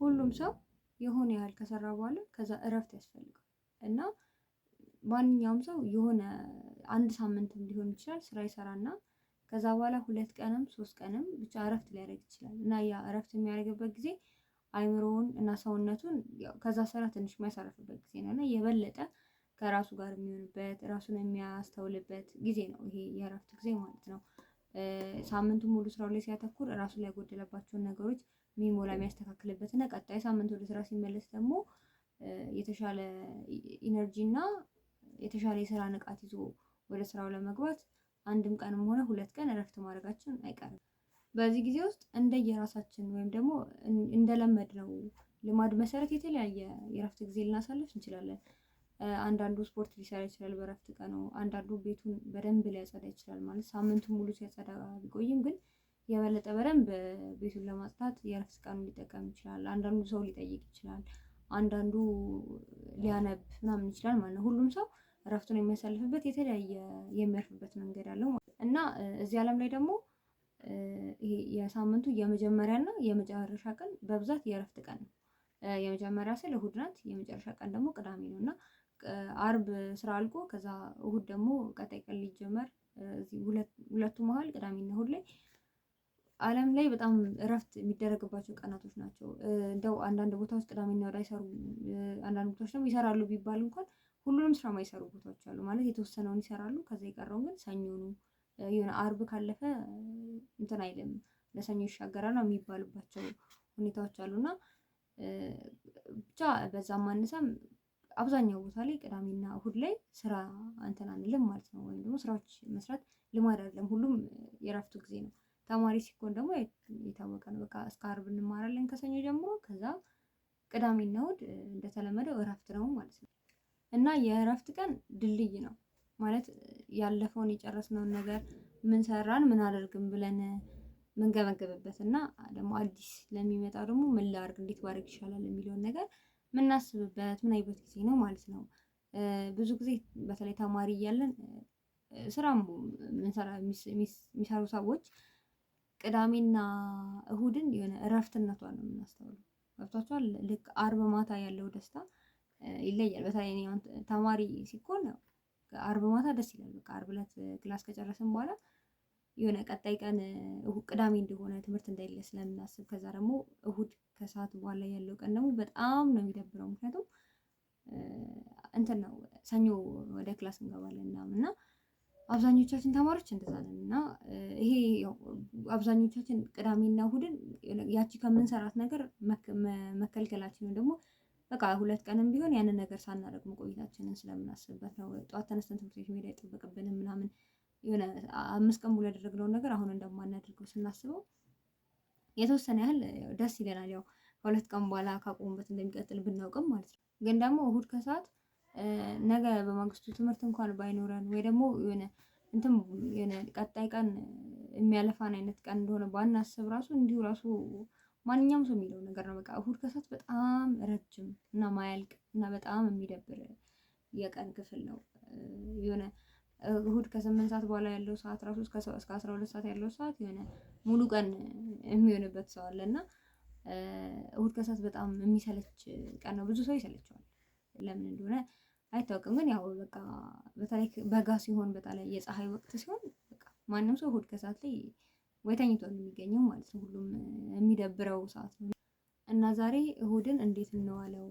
ሁሉም ሰው የሆነ ያህል ከሰራ በኋላ ከዛ እረፍት ያስፈልጋል እና ማንኛውም ሰው የሆነ አንድ ሳምንትም ሊሆን ይችላል ስራ ይሰራና ከዛ በኋላ 2 ቀንም 3 ቀንም ብቻ እረፍት ሊያደርግ ይችላል እና ያ እረፍት የሚያደርግበት ጊዜ አይምሮውን እና ሰውነቱን ከዛ ስራ ትንሽ የሚያሳርፍበት ጊዜ ነው እና የበለጠ ከራሱ ጋር የሚሆንበት ራሱን የሚያስተውልበት ጊዜ ነው ይሄ የእረፍት ጊዜ ማለት ነው። ሳምንቱን ሙሉ ስራው ላይ ሲያተኩር ራሱ ላይ ያጎደለባቸውን ነገሮች የሚሞላ የሚያስተካክልበት እና ቀጣይ ሳምንት ወደ ስራ ሲመለስ ደግሞ የተሻለ ኢነርጂ እና የተሻለ የስራ ንቃት ይዞ ወደ ስራው ለመግባት አንድም ቀንም ሆነ 2 ቀን እረፍት ማድረጋችን አይቀርም። በዚህ ጊዜ ውስጥ እንደየራሳችን ወይም ደግሞ እንደለመድነው ልማድ መሰረት የተለያየ የእረፍት ጊዜ ልናሳልፍ እንችላለን። አንዳንዱ ስፖርት ሊሰራ ይችላል በእረፍት ቀኑ፣ አንዳንዱ ቤቱን በደንብ ሊያጸዳ ይችላል። ማለት ሳምንቱን ሙሉ ሲያጸዳ ቢቆይም ግን የበለጠ በደንብ ቤቱን ለማጽዳት የእረፍት ቀኑን ሊጠቀም ይችላል። አንዳንዱ ሰው ሊጠይቅ ይችላል፣ አንዳንዱ ሊያነብ ምናምን ይችላል ማለት ነው። ሁሉም ሰው እረፍቱን የሚያሳልፍበት የተለያየ የሚያርፍበት መንገድ አለው እና እዚህ ዓለም ላይ ደግሞ ይሄ የሳምንቱ የመጀመሪያ እና የመጨረሻ ቀን በብዛት የእረፍት ቀን ነው። የመጀመሪያ ስል እሁድ ናት፣ የመጨረሻ ቀን ደግሞ ቅዳሜ ነው እና አርብ ስራ አልቆ ከዛ እሁድ ደግሞ ቀጣይ ቀን ሊጀመር እዚህ ሁለቱ መሀል ቅዳሜና እሁድ ላይ ዓለም ላይ በጣም እረፍት የሚደረግባቸው ቀናቶች ናቸው። እንደው አንዳንድ ቦታዎች ቅዳሜና እሁድ አይሰሩም፣ አንዳንድ ቦታዎች ደግሞ ይሰራሉ ቢባል እንኳን ሁሉንም ስራ የማይሰሩ ቦታዎች አሉ። ማለት የተወሰነውን ይሰራሉ፣ ከዛ የቀረውን ግን ሰኞ ነው የሆነ አርብ ካለፈ እንትን አይልም ለሰኞ ይሻገራል ነው የሚባሉባቸው ሁኔታዎች አሉና ብቻ በዛም ማንሰም አብዛኛው ቦታ ላይ ቅዳሜና እሁድ ላይ ስራ እንትን አንልም ማለት ነው። ወይም ደግሞ ስራዎች መስራት ልማድ አይደለም፣ ሁሉም የእረፍቱ ጊዜ ነው። ተማሪ ሲኮን ደግሞ የታወቀ ነው። በቃ እስከ አርብ እንማራለን ከሰኞ ጀምሮ፣ ከዛ ቅዳሜና እሁድ እንደተለመደው እረፍት ነው ማለት ነው። እና የእረፍት ቀን ድልድይ ነው ማለት ያለፈውን የጨረስነውን ነገር ምን ሰራን ምን አደርግም ብለን ምንገመገምበት እና ደግሞ አዲስ ለሚመጣው ደግሞ ምን ላድርግ እንዴት ባደርግ ይሻላል የሚለውን ነገር ምናስብበት ምን አይበት ጊዜ ነው ማለት ነው። ብዙ ጊዜ በተለይ ተማሪ እያለን ስራም የሚሰሩ ሰዎች ቅዳሜና እሁድን የሆነ እረፍትነቷን ነው የምናስተውለው። ገብቷችኋል? ልክ አርብ ማታ ያለው ደስታ ይለያል። በተለይ እኔ አሁን ተማሪ ሲኮን አርብ ማታ ደስ ይላል። በቃ አርብ ዕለት ክላስ ከጨረስን በኋላ የሆነ ቀጣይ ቀን ቅዳሜ እንደሆነ ትምህርት እንደሌለ ስለምናስብ፣ ከዛ ደግሞ እሁድ ከሰዓት በኋላ ያለው ቀን ደግሞ በጣም ነው የሚደብረው። ምክንያቱም እንትን ነው ሰኞ ወደ ክላስ እንገባለን እና አብዛኞቻችን ተማሪዎች እንደዛ ነን እና ይሄ አብዛኞቻችን ቅዳሜና እሁድን ያቺ ከምንሰራት ነገር መከልከላችን ወይም ደግሞ በቃ 2 ቀንም ቢሆን ያንን ነገር ሳናደርግ መቆየታችንን ስለምናስብበት ነው። ጠዋት ተነስተን ትምህርት ቤት መሄድ አይጠበቅብንም ምናምን የሆነ 5 ቀን ሙሉ ያደረግነውን ነገር አሁን እንደማናደርገው ስናስበው የተወሰነ ያህል ደስ ይለናል። ያው ከ2 ቀን በኋላ ካቆሙበት እንደሚቀጥል ብናውቅም ማለት ነው። ግን ደግሞ እሁድ ከሰዓት ነገ በማግስቱ ትምህርት እንኳን ባይኖረን ወይ ደግሞ የሆነ እንትን የሆነ ቀጣይ ቀን የሚያለፋን አይነት ቀን እንደሆነ ባናስብ ራሱ እንዲሁ ራሱ ማንኛውም ሰው የሚለው ነገር ነው። በቃ እሁድ ከሰዓት በጣም ረጅም እና ማያልቅ እና በጣም የሚደብር የቀን ክፍል ነው። የሆነ እሁድ ከ8 ሰዓት በኋላ ያለው ሰዓት ራሱ እስከ 12 ሰዓት ያለው ሰዓት የሆነ ሙሉ ቀን የሚሆንበት ሰው አለ እና እሁድ ከሰዓት በጣም የሚሰለች ቀን ነው። ብዙ ሰው ይሰለቸዋል፣ ለምን እንደሆነ አይታወቅም። ግን ያው በቃ በተለይ በጋ ሲሆን በተለይ የፀሐይ ወቅት ሲሆን በቃ ማንም ሰው እሁድ ከሰዓት ላይ ወይ ተኝቶ ነው የሚገኘው ማለት ነው። ሁሉም የሚደብረው ሰዓት ነው እና ዛሬ እሁድን እንዴት እንዋለው፣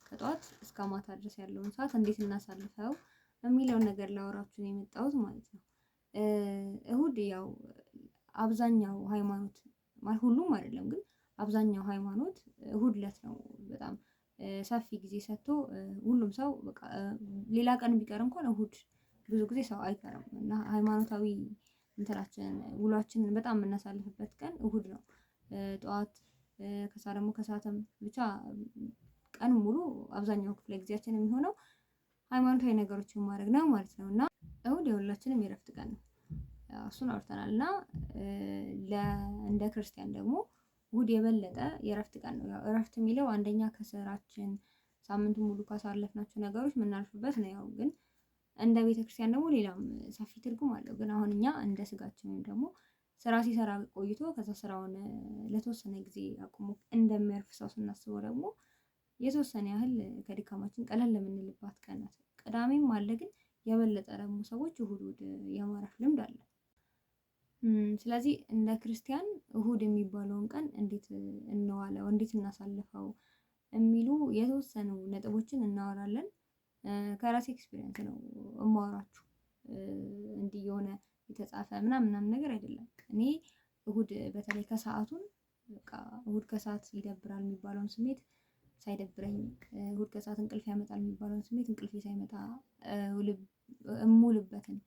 ከጧት እስከ ማታ ድረስ ያለውን ሰዓት እንዴት እናሳልፈው የሚለውን ነገር ላወራችሁ ነው የመጣሁት ማለት ነው። እሁድ ያው አብዛኛው ሃይማኖት ማለት ሁሉም አይደለም ግን አብዛኛው ሃይማኖት እሁድ ዕለት ነው በጣም ሰፊ ጊዜ ሰጥቶ ሁሉም ሰው በቃ ሌላ ቀን ቢቀር እንኳን እሁድ ብዙ ጊዜ ሰው አይቀርም እና ሃይማኖታዊ እንትናችንን ውሏችንን በጣም የምናሳልፍበት ቀን እሁድ ነው። ጠዋት ከዛ ደግሞ ከሰዓትም ብቻ ቀን ሙሉ አብዛኛው ክፍለ ጊዜያችን የሚሆነው ሃይማኖታዊ ነገሮችን ማድረግ ነው ማለት ነው እና እሁድ የሁላችንም የእረፍት ቀን ነው። እሱን አውርተናል እና እንደ ክርስቲያን ደግሞ እሁድ የበለጠ የእረፍት ቀን ነው። ያው እረፍት የሚለው አንደኛ ከስራችን ሳምንቱን ሙሉ ካሳለፍናቸው ነገሮች የምናልፍበት ነው። ያው ግን እንደ ቤተክርስቲያን ደግሞ ሌላም ሰፊ ትርጉም አለው። ግን አሁን እኛ እንደ ስጋችን ወይም ደግሞ ስራ ሲሰራ ቆይቶ ከዛ ስራውን ለተወሰነ ጊዜ አቁሞ እንደሚያርፍ ሰው ስናስበው ደግሞ የተወሰነ ያህል ከድካማችን ቀለል ለምንልባት ቀን ናት። ቅዳሜም አለ፣ ግን የበለጠ ደግሞ ሰዎች እሁድ የማረፍ ልምድ አለ። ስለዚህ እንደ ክርስቲያን እሁድ የሚባለውን ቀን እንዴት እንዋለው፣ እንዴት እናሳልፈው የሚሉ የተወሰኑ ነጥቦችን እናወራለን። ከራሴ ኤክስፒሪየንስ ነው እማወራችሁ፣ እንዲህ የሆነ የተጻፈ ምናምን ነገር አይደለም። እኔ እሁድ በተለይ ከሰዓቱን በቃ እሁድ ከሰዓት ይደብራል የሚባለውን ስሜት ሳይደብረኝ፣ እሁድ ከሰዓት እንቅልፍ ያመጣል የሚባለውን ስሜት እንቅልፌ ሳይመጣ እሙልበትን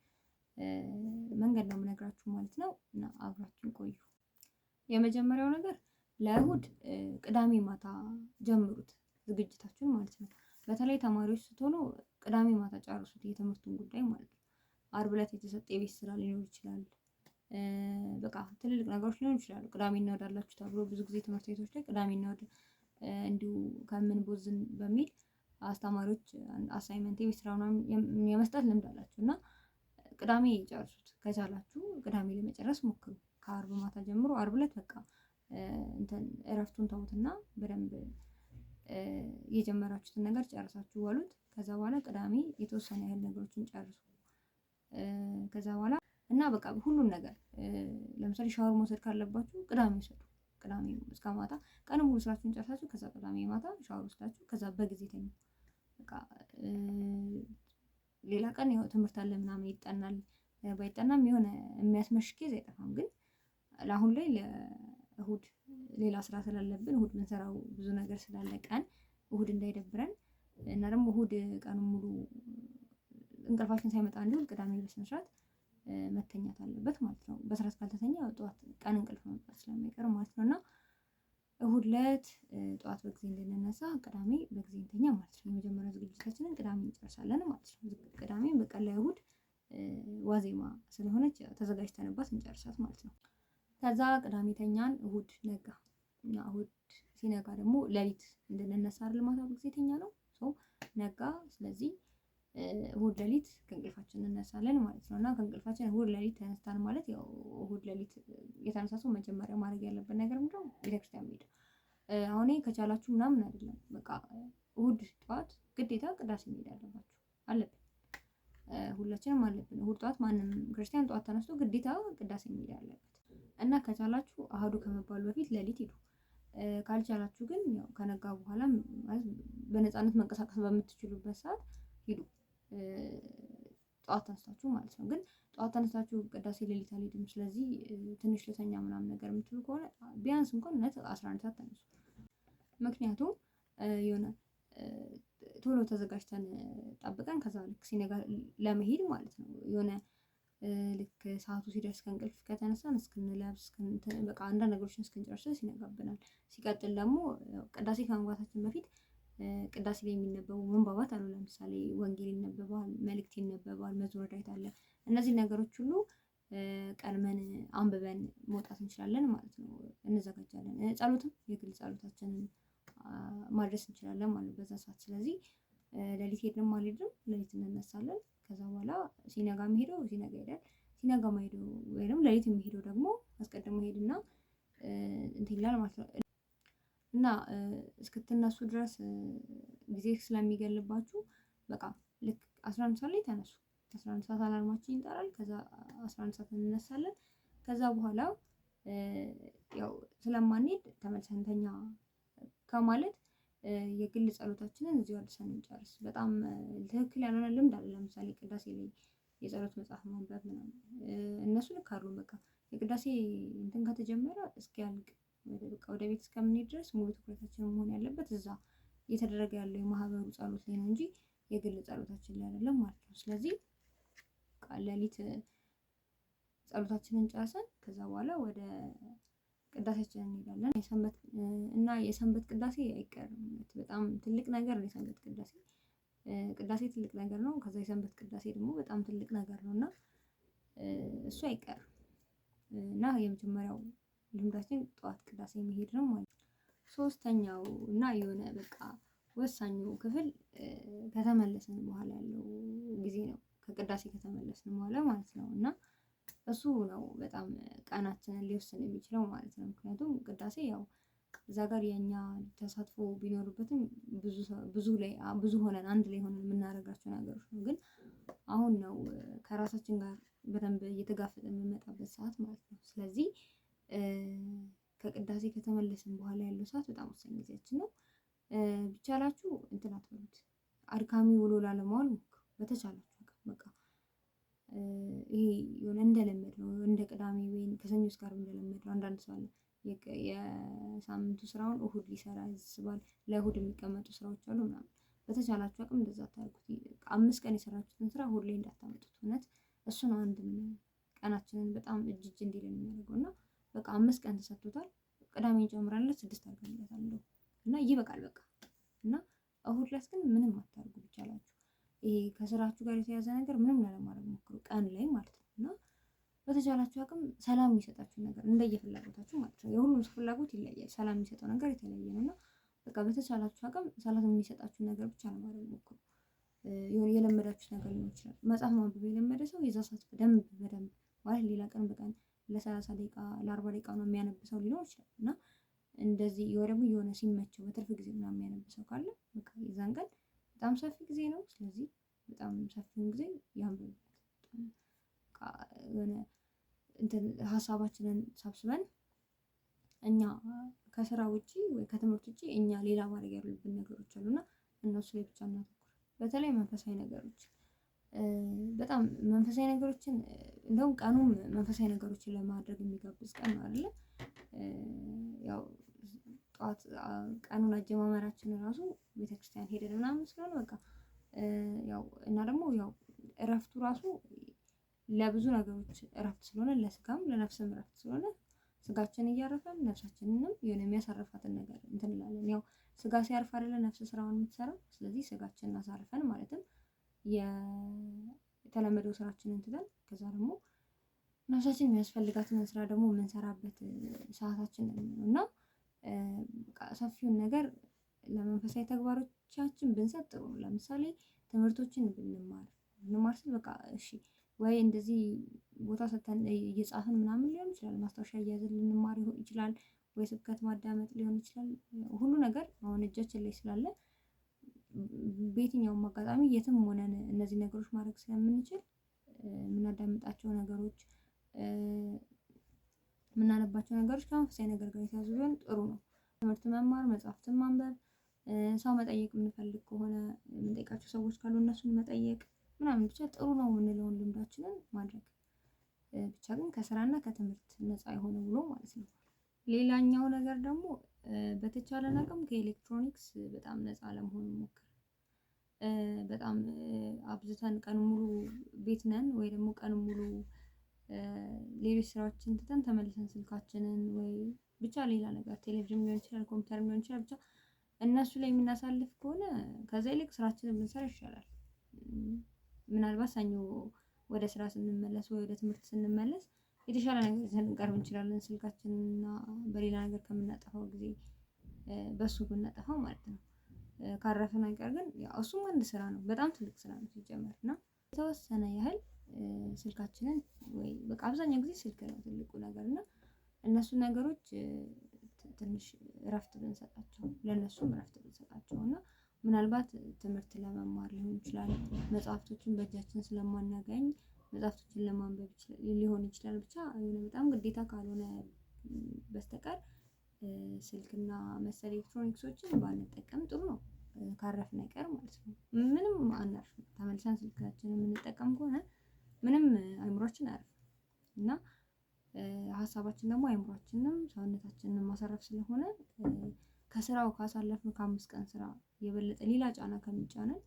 መንገድ ነው የምነግራችሁ ማለት ነው። እና አብራችሁን ቆዩ። የመጀመሪያው ነገር ለእሁድ ቅዳሜ ማታ ጀምሩት ዝግጅታችሁን ማለት ነው። በተለይ ተማሪዎች ስትሆኑ ቅዳሜ ማታ ጨርሱት የትምህርቱን ጉዳይ ማለት ነው። አርብ ዕለት የተሰጠ የቤት ስራ ሊኖር ይችላል። በቃ ትልልቅ ነገሮች ሊኖሩ ይችላሉ። ቅዳሜና እሁድ አላችሁ ተብሎ ብዙ ጊዜ ትምህርት ቤቶች ላይ ቅዳሜና እሁድ እንዲሁ ከምን ቦዝን በሚል አስተማሪዎች አሳይመንት የቤት ስራ ምናምን የመስጠት ልምድ አላችሁ እና ቅዳሜ ጨርሱት ከቻላችሁ ቅዳሜ ለመጨረስ ሞክሩ። ከአርብ ማታ ጀምሮ አርብ ዕለት በቃ እረፍቱን ተውትና በደንብ የጀመራችሁትን ነገር ጨርሳችሁ ዋሉት። ከዛ በኋላ ቅዳሜ የተወሰነ ያህል ነገሮችን ጨርሱ። ከዛ በኋላ እና በቃ ሁሉም ነገር ለምሳሌ ሻወር መውሰድ ካለባችሁ ቅዳሜ ውሰዱ። ቅዳሜ እስከ ማታ ቀን ሙሉ ስራችሁን ጨርሳችሁ ከዛ ቅዳሜ ማታ ሻወር ወስዳችሁ ከዛ በጊዜ ተኙ። በቃ ሌላ ቀን ያው ትምህርት አለ ምናምን ይጠናል፣ ባይጠናም የሆነ የሚያስመሽ ኬዝ አይጠፋም። ግን ለአሁን ላይ ለእሁድ ሌላ ስራ ስላለብን እሁድ ምንሰራው ብዙ ነገር ስላለ ቀን እሁድ እንዳይደብረን እና ደግሞ እሁድ ቀን ሙሉ እንቅልፋችን ሳይመጣ እንዲሁም ቅዳሜ በስነ ስርዓት መተኛት አለበት ማለት ነው። በስርዓት ካልተተኛ ጠዋት ቀን እንቅልፍ መምጣት ስለማይቀር ማለት ነው። እና እሁድ ዕለት ጠዋት በጊዜ እንድንነሳ ቅዳሜ በጊዜ እንተኛ ማለት ነው። የመጀመሪያ ዝግጅታችንን ቅዳሜ እንጨርሳለን ማለት ነው። ቅዳሜ በቃ ለእሁድ ዋዜማ ስለሆነች ተዘጋጅተንባት እንጨርሳት ማለት ነው። ከዛ ቅዳሜ ተኛን፣ እሁድ ነጋ እና እሁድ ሲነጋ ደግሞ ሌሊት እንድንነሳ አይደል ማታ በጊዜ ተኛ ነው ሰው ነጋ። ስለዚህ እሁድ ሌሊት ከእንቅልፋችን እንነሳለን ማለት ነው። እና ከእንቅልፋችን እሁድ ሌሊት ተነስታን ማለት ያው እሁድ ሌሊት የተነሳ ሰው መጀመሪያ ማድረግ ያለበት ነገር ምንድነው? ቤተክርስቲያን መሄድ። አሁን ከቻላችሁ ምናምን አይደለም፣ በቃ እሁድ ጠዋት ግዴታ ቅዳሴ መሄድ አለብን። ሁላችንም አለብን። እሁድ ጠዋት ማንም ክርስቲያን ጠዋት ተነስቶ ግዴታ ቅዳሴ መሄድ አለበት እና ከቻላችሁ አህዱ ከመባሉ በፊት ሌሊት ሂዱ። ካልቻላችሁ ግን ያው ከነጋ በኋላ በነፃነት መንቀሳቀስ በምትችሉበት ሰዓት ሂዱ፣ ጠዋት ተነስታችሁ ማለት ነው። ግን ጠዋት ተነስታችሁ ቅዳሴ ሌሊት አልሄድም ስለዚህ ትንሽ ልተኛ ምናምን ነገር የምትሉ ከሆነ ቢያንስ እንኳን 11 ሰዓት ተነሱ። ምክንያቱም የሆነ ቶሎ ተዘጋጅተን ጠብቀን ከዛ ልክ ሲነጋ ለመሄድ ማለት ነው። የሆነ ልክ ሰዓቱ ሲደርስ ከእንቅልፍ ከተነሳን እስክንለብስ በቃ አንዳንድ ነገሮችን እስክንጨርስ ይነጋብናል። ሲቀጥል ደግሞ ቅዳሴ ከመግባታችን በፊት ቅዳሴ ላይ የሚነበቡ መንባባት አሉ። ለምሳሌ ወንጌል ይነበባል፣ መልእክት ይነበባል፣ መዝሙረ ዳዊት አለ። እነዚህ ነገሮች ሁሉ ቀድመን አንብበን መውጣት እንችላለን ማለት ነው። እንዘጋጃለን። ጸሎትም የግል ጸሎታችንን ማድረስ እንችላለን ማለት በዛ ሰዓት። ስለዚህ ሌሊት ሄድንም አልሄድንም ሌሊት እንነሳለን። ከዛ በኋላ ሲነጋ የሚሄደው ሲነጋ ይሄዳል፣ ሲነጋ ማሄደው ወይንም ሌሊት የሚሄደው ደግሞ አስቀድሞ ሄድና እንትን ይላል ማለት ነው። እና እስክትነሱ ድረስ ጊዜ ስለሚገልባችሁ በቃ ልክ 11 ሰዓት ላይ ተነሱ። 11 ሰዓት አላርማችን ይጠራል። ከዛ 11 ሰዓት እንነሳለን። ከዛ በኋላ ያው ስለማንሄድ ተመልሰን እንተኛ ከማለት የግል ጸሎታችንን እዚሁ አድርሰን እንጨርስ። በጣም ትክክል ያልሆነ ልምድ አለ። ለምሳሌ ቅዳሴ ላይ የጸሎት መጽሐፍ ማንበብ ምናምን እነሱ ልክ አይደሉም። በቃ የቅዳሴ እንትን ከተጀመረ እስኪያልቅ በቃ ወደ ቤት እስከምንሄድ ድረስ ሙሉ ትኩረታችን መሆን ያለበት እዛ እየተደረገ ያለው የማህበሩ ጸሎት ላይ ነው እንጂ የግል ጸሎታችን ላይ አይደለም ማለት ነው። ስለዚህ ሌሊት ጸሎታችንን ጨርሰን ከዛ በኋላ ወደ ቅዳሴያችንን እንሄዳለን። የሰንበት ቅዳሴ አይቀርም። በጣም ትልቅ ነገር ነው የሰንበት ቅዳሴ። ቅዳሴ ትልቅ ነገር ነው። ከዛ የሰንበት ቅዳሴ ደግሞ በጣም ትልቅ ነገር ነው እና እሱ አይቀርም እና የመጀመሪያው ልምዳችን ጠዋት ቅዳሴ መሄድ ነው ማለት ነው። ሶስተኛው እና የሆነ በቃ ወሳኙ ክፍል ከተመለስን በኋላ ያለው ጊዜ ነው። ከቅዳሴ ከተመለስን በኋላ ማለት ነው። እና እሱ ነው በጣም ቀናችንን ሊወስን የሚችለው ማለት ነው። ምክንያቱም ቅዳሴ ያው እዛ ጋር የኛ ተሳትፎ ቢኖርበትም ብዙ ሆነን አንድ ላይ ሆነን የምናደርጋቸው ነገሮች ነው። ግን አሁን ነው ከራሳችን ጋር በደንብ እየተጋፈጠ የምንመጣበት ሰዓት ማለት ነው። ስለዚህ ከቅዳሴ ከተመለስን በኋላ ያለው ሰዓት በጣም ወሳኝ ጊዜያችን ነው። ቢቻላችሁ እንትን አትበሉት፣ አድካሚ ውሎ ላለመዋል ሞክሩ በተቻላችሁ በቃ ይሄ የሆነ እንደለመድ ነው እንደ ቅዳሜ ወይም ከሰኞ እስከ ዓርብ እንደለመድ ነው። አንዳንድ ሰው አለ የሳምንቱ ስራውን እሁድ ሊሰራ ያስባል። ለእሁድ የሚቀመጡ ስራዎች አሉ ምናምን። በተቻላችሁ አቅም እንደዛ አታርጉት። 5 ቀን የሰራችሁትን ስራ እሁድ ላይ እንዳታመጡት። እውነት እሱ ነው አንድ ቀናችንን በጣም እጅ እንዲለን የሚያደርገው እና በቃ 5 ቀን ተሰጥቶታል። ቅዳሜ እንጨምራለን 6 አድርገንለታል እና ይበቃል በቃ። እና እሁድ ዕለት ግን ምንም አታርጉ ቢቻላችሁ። ይሄ ከስራችሁ ጋር የተያዘ ነገር ምንም ላለማድረግ ሞክሩ ቀን ላይ ማለት ነው። እና በተቻላችሁ አቅም ሰላም የሚሰጣችሁ ነገር እንደየፍላጎታችሁ ማለት ነው። የሁሉም ሰው ፍላጎት ይለያል። ሰላም የሚሰጠው ነገር የተለያየ ነው እና በቃ በተቻላችሁ አቅም ሰላም የሚሰጣችሁ ነገር ብቻ ለማድረግ ሞክሩ። የሆነ የለመዳችሁ ነገር ሊሆን ይችላል። መጽሐፍ ማንበብ የለመደ ሰው የዛ ሰዓት በደንብ ማለት ሌላ ቀን በቀን ለ30 ደቂቃ ለ40 ደቂቃ ነው የሚያነብ ሰው ሊኖር ይችላል። እና እንደዚህ ደግሞ የሆነ ሲመቸው በትርፍ ጊዜ ምናምን የሚያነብ ሰው ካለ በቃ የዛን ቀን በጣም ሰፊ ጊዜ ነው። ስለዚህ በጣም ሰፊውን ጊዜ ያንብብ። የሆነ እንትን ሀሳባችንን ሰብስበን እኛ ከስራ ውጪ ወይ ከትምህርት ውጪ እኛ ሌላ ማድረግ ያሉብን ነገሮች አሉና እነሱ ላይ ብቻ እናተኩር። በተለይ መንፈሳዊ ነገሮች በጣም መንፈሳዊ ነገሮችን እንደውም ቀኑም መንፈሳዊ ነገሮችን ለማድረግ የሚጋብዝ ቀን ነው አይደለ? ያው ጠዋት ቀኑን አጀማመራችን ራሱ ቤተክርስቲያን ሄደን ምናምን ስለሆነ በቃ ያው እና ደግሞ ያው እረፍቱ ራሱ ለብዙ ነገሮች እረፍት ስለሆነ ለስጋም ለነፍስም እረፍት ስለሆነ ስጋችን እያረፈን ነፍሳችንንም የሆነ የሚያሳርፋትን ነገር እንትን እንላለን። ያው ስጋ ሲያርፍ አይደለ ነፍስ ስራውን የምትሰራው። ስለዚህ ስጋችንን አሳርፈን ማለትም የተለመደው ስራችንን ትተን ከዛ ደግሞ ነፍሳችን የሚያስፈልጋትን ስራ ደግሞ የምንሰራበት ሰዓታችን ነው እና ሰፊውን ነገር ለመንፈሳዊ ተግባሮቻችን ብንሰጥ ጥሩ ነው። ለምሳሌ ትምህርቶችን ብንማር ስል በቃ እሺ ወይ እንደዚህ ቦታ ሰጥተን እየጻፍን ምናምን ሊሆን ይችላል። ማስታወሻ እያያዝን ልንማር ይችላል። ወይ ስብከት ማዳመጥ ሊሆን ይችላል። ሁሉ ነገር አሁን እጃችን ላይ ስላለ በየትኛውም አጋጣሚ የትም ሆነን እነዚህ ነገሮች ማድረግ ስለምንችል የምናዳምጣቸው ነገሮች የምናነባቸው ነገሮች ከመንፈሳዊ ነገር ጋር የተያዙ ቢሆን ጥሩ ነው። ትምህርት መማር፣ መጽሐፍትን ማንበብ፣ ሰው መጠየቅ የምንፈልግ ከሆነ የምንጠይቃቸው ሰዎች ካሉ እነሱን መጠየቅ ምናምን ብቻ ጥሩ ነው የምንለውን ልምዳችንን ማድረግ ብቻ ግን ከስራና ከትምህርት ነፃ የሆነ ውሎ ማለት ነው። ሌላኛው ነገር ደግሞ በተቻለን አቅም ከኤሌክትሮኒክስ በጣም ነፃ ለመሆን ሞክር። በጣም አብዝተን ቀን ሙሉ ቤት ነን ወይ ደግሞ ቀን ሙሉ ሌሎች ስራዎችን ትተን ተመልሰን ስልካችንን ወይ ብቻ ሌላ ነገር ቴሌቪዥን ሊሆን ይችላል፣ ኮምፒውተር ሊሆን ይችላል፣ ብቻ እነሱ ላይ የምናሳልፍ ከሆነ ከዛ ይልቅ ስራችንን ብንሰራ ይሻላል። ምናልባት ሰኞ ወደ ስራ ስንመለስ ወይ ወደ ትምህርት ስንመለስ የተሻለ ነገር ይዘን ልንቀርብ እንችላለን። ስልካችንና በሌላ ነገር ከምናጠፋው ጊዜ በሱ ብናጠፋው ማለት ነው። ካረፍን አይቀር ግን ያው እሱም አንድ ስራ ነው፣ በጣም ትልቅ ስራ ነው ሲጀመር እና የተወሰነ ያህል ስልካችንን ወይ በቃ አብዛኛው ጊዜ ስልክ ነው ትልቁ ነገር እና እነሱ ነገሮች ትንሽ እረፍት ብንሰጣቸው ለእነሱም እረፍት ብንሰጣቸው እና ምናልባት ትምህርት ለመማር ሊሆን ይችላል። መጽሐፍቶችን በእጃችን ስለማናገኝ መጽሐፍቶችን ለማንበብ ሊሆን ይችላል። ብቻ የሆነ በጣም ግዴታ ካልሆነ በስተቀር ስልክና መሰል ኤሌክትሮኒክሶችን ባንጠቀም ጥሩ ነው። ካረፍን አይቀር ማለት ነው። ምንም አናርፍም። ተመልሰን ስልካችንን የምንጠቀም ከሆነ ምንም አእምሯችን አያርፍም እና ሀሳባችን ደግሞ አእምሯችንንም ሰውነታችንን ማሳረፍ ስለሆነ ከስራው ካሳለፍነው ከ5 ቀን ስራ የበለጠ ሌላ ጫና ከሚጫነን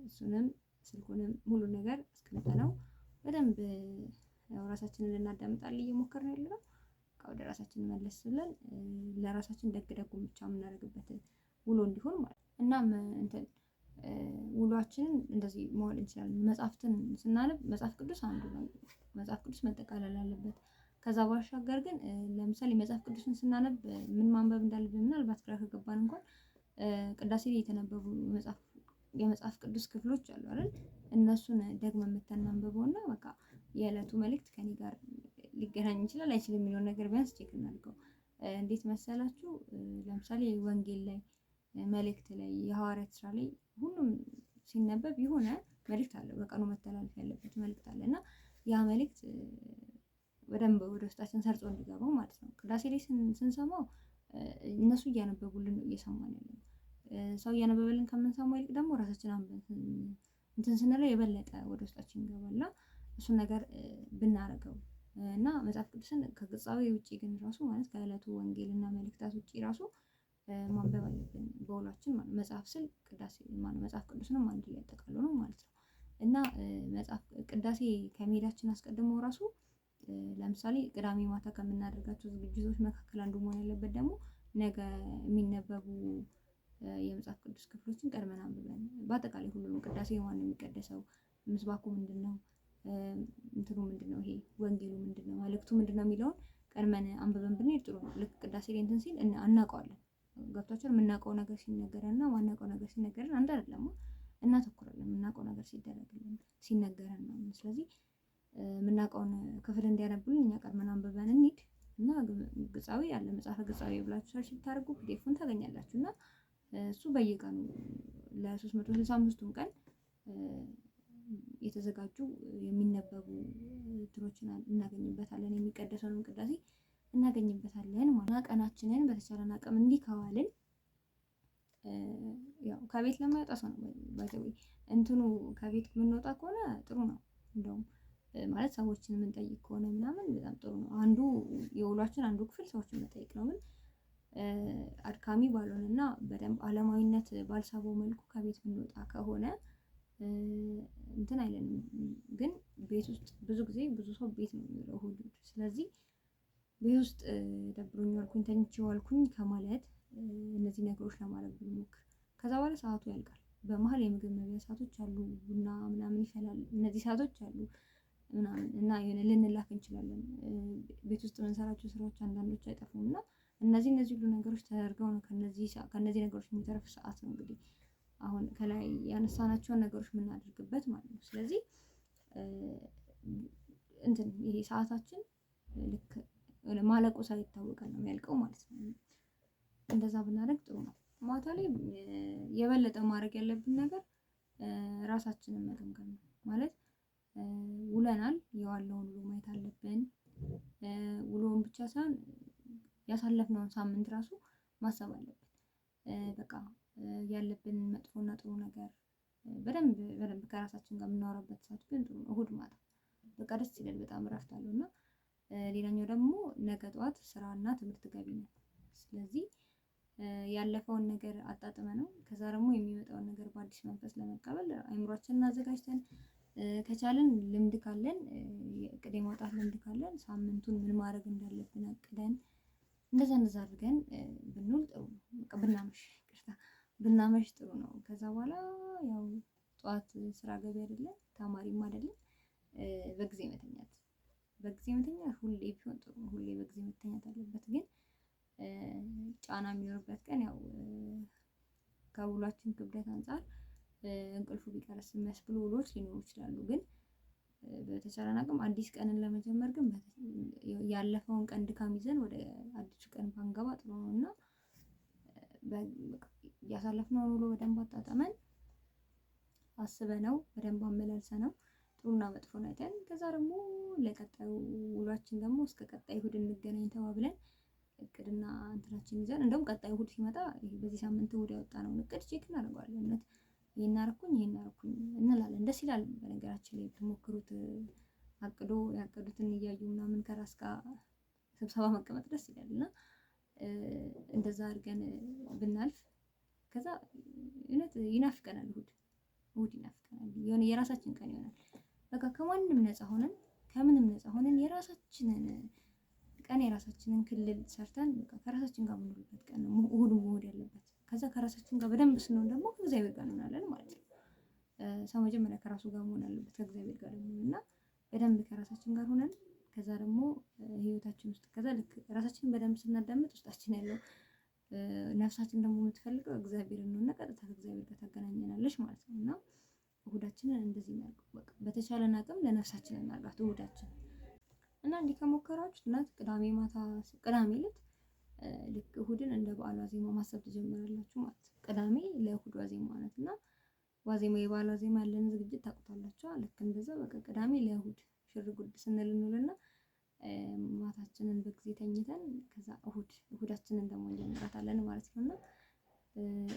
እሱንም ስልኩንም ሁሉን ነገር አስቀምጠነው በደንብ ያው ራሳችንን ልናዳምጣለን እየሞከርን ያለነው ወደ ራሳችን መለስ ብለን ለራሳችን ደግ ደጉን ብቻ የምናደርግበት ውሎ እንዲሆን ማለት ነው። እናም እንትን ውሏችንን እንደዚህ መዋል እንችላለን። መጽሐፍትን ስናነብ መጽሐፍ ቅዱስ አንዱ ነው። መጽሐፍ ቅዱስ መጠቃለል አለበት። ከዛ ባሻገር ግን ለምሳሌ መጽሐፍ ቅዱስን ስናነብ ምን ማንበብ እንዳለብን ምናልባት ግራ ከገባን እንኳን ቅዳሴ ላይ የተነበቡ የመጽሐፍ ቅዱስ ክፍሎች አሉ አይደል? እነሱን ደግመን መተን እናንብበውና በቃ የዕለቱ መልእክት ከኔ ጋር ሊገናኝ ይችላል አይችልም የሚለውን ነገር ቢያንስ ቼክ እናድርገው። እንዴት መሰላችሁ? ለምሳሌ ወንጌል ላይ መልእክት ላይ የሐዋርያት ስራ ላይ ሁሉም ሲነበብ የሆነ መልእክት አለ፣ በቀኑ መተላለፍ ያለበት መልእክት አለ እና ያ መልእክት በደንብ ወደ ውስጣችን ሰርጾ እንዲገባው ማለት ነው። ቅዳሴ ላይ ስንሰማው እነሱ እያነበቡልን ነው እየሰማን ያለነው። ሰው እያነበበልን ከምንሰማው ይልቅ ደግሞ ራሳችን አንብበን እንትን ስንለው የበለጠ ወደ ውስጣችን ይገባልና እሱን ነገር ብናረገው እና መጽሐፍ ቅዱስን ከግጻዊ ውጪ ግን ራሱ ማለት ከዕለቱ ወንጌልና መልእክታት ውጪ ራሱ ማንበብ አለብን በውሏችን ማለት መጽሐፍ ስል ቅዳሴ ማለት መጽሐፍ ቅዱስንም አንድ ላይ ያጠቃልለው ነው ማለት ነው። እና መጽሐፍ ቅዳሴ ከመሄዳችን አስቀድሞ ራሱ ለምሳሌ ቅዳሜ ማታ ከምናደርጋቸው ዝግጅቶች መካከል አንዱ መሆን ያለበት ደግሞ ነገ የሚነበቡ የመጽሐፍ ቅዱስ ክፍሎችን ቀድመን አንብበን በአጠቃላይ ሁሉንም ቅዳሴ ማን ነው የሚቀደሰው፣ ምስባኩ ምንድነው፣ እንትኑ ምንድነው፣ ይሄ ወንጌሉ ምንድነው፣ መልእክቱ ምንድነው የሚለውን ቀድመን አንብበን ብንሄድ ጥሩ ነው። ልክ ቅዳሴ ላይ እንትን ሲል እናውቀዋለን። ገብቷችኋል? የምናውቀው ነገር ሲነገረን እና ማናውቀው ነገር ሲነገረን አንድ አይደለም። እናተኩራለን የምናውቀው ነገር ሲደረግልን ሲነገረን ነው። ስለዚህ የምናውቀውን ክፍል እንዲያነብልን እኛ ቀድመን አንብበን እንሂድ እና ግጻዊ ያለ መጽሐፈ ግጻዊ ብላችሁ ሰርች ብታደርጉ ፒዲኤፉን ታገኛላችሁ እና እሱ በየቀኑ ለ365ቱም ቀን የተዘጋጁ የሚነበቡ እንትኖችን እናገኝበታለን። የሚቀደሰውን ቅዳሴ እናገኝበታለን ማለት ነው። ቀናችንን በተቻለን አቅም እንዲህ ከዋልን ያው ከቤት ለማይወጣ ሰው ነው ባይዘው እንትኑ ከቤት የምንወጣ ከሆነ ጥሩ ነው። እንደውም ማለት ሰዎችን የምንጠይቅ ከሆነ ምናምን በጣም ጥሩ ነው። አንዱ የውሏችን አንዱ ክፍል ሰዎችን መጠየቅ ነው። ግን አድካሚ ባልሆነና በደንብ አለማዊነት ባልሳበው መልኩ ከቤት የምንወጣ ከሆነ እንትን አይለንም። ግን ቤት ውስጥ ብዙ ጊዜ ብዙ ሰው ቤት ነው የሚውለው እሑድ። ስለዚህ ቤት ውስጥ ደብሮኝ ዋልኩኝ ተኝቼ ዋልኩኝ ከማለት እነዚህ ነገሮች ለማድረግ ብንሞክር ከዛ በኋላ ሰዓቱ ያልቃል። በመሀል የምግብ መብያ ሰዓቶች አሉ፣ ቡና ምናምን ይፈላል። እነዚህ ሰዓቶች አሉ ምናምን እና የሆነ ልንላክ እንችላለን። ቤት ውስጥ የምንሰራቸው ስራዎች አንዳንዶች አይጠፉም እና እነዚህ ሁሉ ነገሮች ተደርገው ነው ከነዚህ ነገሮች የሚተርፍ ሰዓት ነው እንግዲህ አሁን ከላይ ያነሳናቸውን ነገሮች የምናደርግበት ማለት ነው። ስለዚህ እንትን ይሄ ሰዓታችን ልክ ማለቁ ሳይታወቀን ነው የሚያልቀው ማለት ነው። እንደዛ ብናደርግ ጥሩ ነው። ማታ ላይ የበለጠ ማድረግ ያለብን ነገር ራሳችንን መገምገም ነው ማለት ውለናል፣ የዋለውን ውሎ ማየት አለብን። ውሎውን ብቻ ሳይሆን ያሳለፍነውን ሳምንት ራሱ ማሰብ አለብን። በቃ ያለብን መጥፎና ጥሩ ነገር በደንብ ከራሳችን ጋር የምናወራበት ሰዓት ግን ጥሩ ነው። እሑድ ማታ በቃ ደስ ይላል፣ በጣም እረፍት አለው እና ሌላኛው ደግሞ ነገ ጠዋት ስራና ትምህርት ገቢ ነው። ስለዚህ ያለፈውን ነገር አጣጥመ ነው ከዛ ደግሞ የሚመጣውን ነገር በአዲስ መንፈስ ለመቀበል አይምሯችንን አዘጋጅተን ከቻልን ልምድ ካለን እቅድ የማውጣት ልምድ ካለን ሳምንቱን ምን ማድረግ እንዳለብን አቅደን እንደዛ አድርገን ብንውል ጥሩ ነው። በቃ ብናመሽ ጥሩ ነው። ከዛ በኋላ ያው ጠዋት ስራ ገቢ አይደለም ተማሪም አይደለም በጊዜ መተኛት ሁሌ ቢሆን ጥሩ ነው። ሁሌ በጊዜ መተኛት አለበት። ግን ጫና የሚኖርበት ቀን ያው ከውሏችን ክብደት አንፃር እንቅልፉ ቢቀርስ የሚያስብሉ ውሎች ሊኖሩ ይችላሉ። ግን በተቻለን አቅም አዲስ ቀንን ለመጀመር ግን ያለፈውን ቀን ድካም ይዘን ወደ አዲሱ ቀን ባንገባ ጥሩ ነው እና ያሳለፍነውን ውሎ በደንብ አጣጣመን አስበነው በደንብ አመላልሰነው ጥሩና መጥፎን አይተን ከዛ ደግሞ ለቀጣዩ ውሏችን ደግሞ እስከ ቀጣይ እሑድ እንገናኝ ተባብለን እቅድና እንትናችን ይዘን እንደውም ቀጣይ እሑድ ሲመጣ በዚህ ሳምንት እሑድ ያወጣነውን እቅድ ቼክ እናደርገዋለን። እውነት ይሄን አደረኩኝ እንላለን። ደስ ይላል በነገራችን ላይ ብትሞክሩት። አቅዶ ያቀዱትን እያዩ ምናምን ከራስ ጋር ስብሰባ መቀመጥ ደስ ይላል እና እንደዛ አድርገን ብናልፍ ከዛ እውነት ይናፍቀናል። እሑድ ይናፍቀናል። የሆነ የራሳችን ቀን ይሆናል። በቃ ከማንም ነፃ ሆነን ከምንም ነፃ ሆነን የራሳችንን ቀን የራሳችንን ክልል ሰርተን በቃ ከራሳችን ጋር የምንውልበት ቀን ነው እሑድ መሆን ያለበት። ከዛ ከራሳችን ጋር በደንብ ስንሆን ደግሞ ከእግዚአብሔር ጋር እንሆናለን ማለት ነው። ሰው መጀመሪያ ከራሱ ጋር መሆን አለበት ከእግዚአብሔር ጋር ደግሞ እና በደንብ ከራሳችን ጋር ሆነን ከዛ ደግሞ ህይወታችን ውስጥ ከዛ ልክ ራሳችንን በደንብ ስናዳምጥ ውስጣችን ያለው ነፍሳችን ደግሞ የምትፈልገው እግዚአብሔርን ነው እና ቀጥታ ከእግዚአብሔር ጋር ታገናኘናለች ማለት ነው እና እሁዳችንን እንደዚህ እናድርገው። በቃ በተቻለን አቅም ለነፍሳችን እናድርጋት እሁዳችን እና እንዲህ ከሞከራችሁ እናት ቅዳሜ ዕለት ልክ እሁድን እንደ በዓል ዋዜማ ማሰብ ትጀምራላችሁ ማለት ነው። ቅዳሜ ለእሁድ ዋዜማ ናት እና ዋዜማ የበዓል ዋዜማ ያለን ዝግጅት ታውቁታላችሁ። ልክ እንደዛ በቃ ቅዳሜ ለእሁድ ሽር ጉድ ስንል እንውልና ማታችንን በጊዜ ተኝተን ከዛ እሁዳችንን ደግሞ እንጀምራታለን ማለት ነው። እና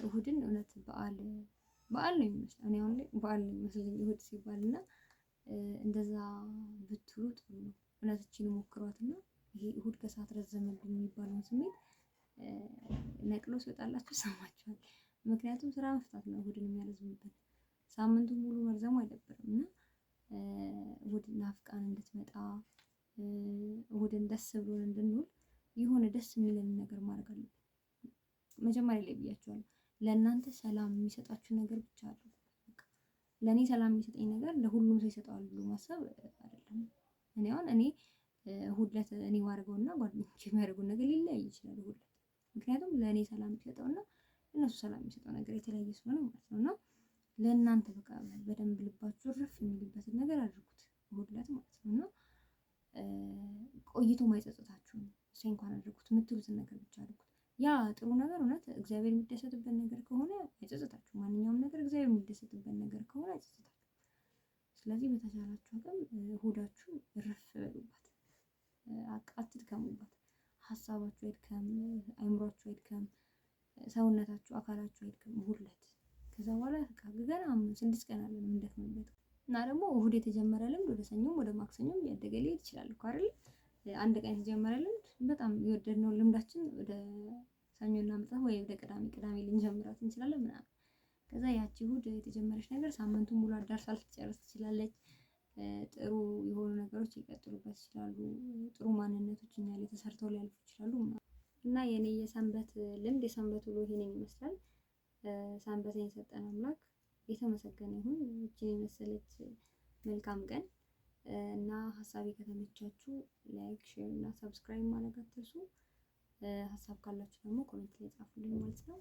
እሁድን እውነት በዓል ነው የሚመስለው። እኔ አሁን ላይ በዓል ነው የሚመስለኝ እሁድ ሲባል እና እንደዛ ብትሉ ጥሩ ነው። እውነትችን ሞክሯትና ይሄ እሁድ ከሰዓት ረዘመብኝ የሚባለውን ስሜት ነቅሎ ሲወጣላችሁ ይሰማችኋል። ምክንያቱም ስራ መፍታት ነው እሁድን የሚያረዝምብን። ሳምንቱን ሙሉ መርዘሙ አይደብርም እና እሁድ ናፍቃን እንድትመጣ እሁድን ደስ ብሎን እንድንውል የሆነ ደስ የሚለን ነገር ማድረግ አለብን። መጀመሪያ ላይ ብያችኋለሁ፣ ለእናንተ ሰላም የሚሰጣችሁ ነገር ብቻ አድርጉ። በቃ ለእኔ ሰላም የሚሰጠኝ ነገር ለሁሉም ሰው ይሰጠዋል ብሎ ማሰብ አይደለም። እኔ እሁድ ዕለት እኔ ማድረገውና ጓደኞቼ የሚያደርጉት ነገር ሊለያይ ይችላል እሁድ ዕለት። ምክንያቱም ለእኔ ሰላም የሚሰጠውና እነሱ ሰላም የሚሰጠው ነገር የተለያየ ስለሆነ ማለት ነው። እና ለእናንተ በቃ በደንብ ልባችሁ ረፍ የሚልበትን ነገር አድርጉት እሁድ ዕለት ማለት ነው። እና ቆይቶ ማይጸጽታችሁም እሺ እንኳን አድርጉት የምትሉትን ነገር ብቻ አድርጉት። ያ ጥሩ ነገር እውነት እግዚአብሔር የሚደሰትበት ነገር ከሆነ አይጸጽታችሁም። ማንኛውም ነገር እግዚአብሔር የሚደሰትበት ነገር ከሆነ አይጸጽታችሁም። ስለዚህ በተቻላችሁ አቅም እሁዳችሁ እረፍ በሉባት፣ አትድከሙባት። ሀሳባችሁ አይድከም፣ አይምሯችሁ አይድከም፣ ሰውነታችሁ አካላችሁ አይድከም እሁድ ዕለት። ከዛ በኋላ ገና 6 ቀን አለን የምንደክምበት እና ደግሞ እሁድ የተጀመረ ልምድ ወደ ሰኞም ወደ ማክሰኞም እያደገ ሊሄድ ይችላል እኮ አይደል? አንድ ቀን የተጀመረ ልምድ በጣም የወደድነው ልምዳችን ወደ ሰኞ እናምጣው ወይ ወደ ቅዳሜ ልንጀምራት እንችላለን ምናምን። ከዛ ያቺ እሁድ የተጀመረች ነገር ሳምንቱን ሙሉ አዳርሳ ልትጨርስ ትችላለች። ጥሩ የሆኑ ነገሮች ሊቀጥሉበት ይችላሉ። ጥሩ ማንነቶች እኛ ላይ ተሰርተው ሊያልፉ ይችላሉ እና የኔ የሰንበት ልምድ የሰንበት ውሎ ይሄንን ይመስላል። ሰንበትን የሰጠን አምላክ የተመሰገነ ይሁን። እቺን የመሰለች መልካም ቀን እና ሀሳቤ ከተመቻችሁ ላይክ፣ ሼር እና ሰብስክራይብ ማድረግ አትርሱ። ሀሳብ ካላችሁ ደግሞ ኮሜንት ላይ ጻፉልኝ ማለት ነው።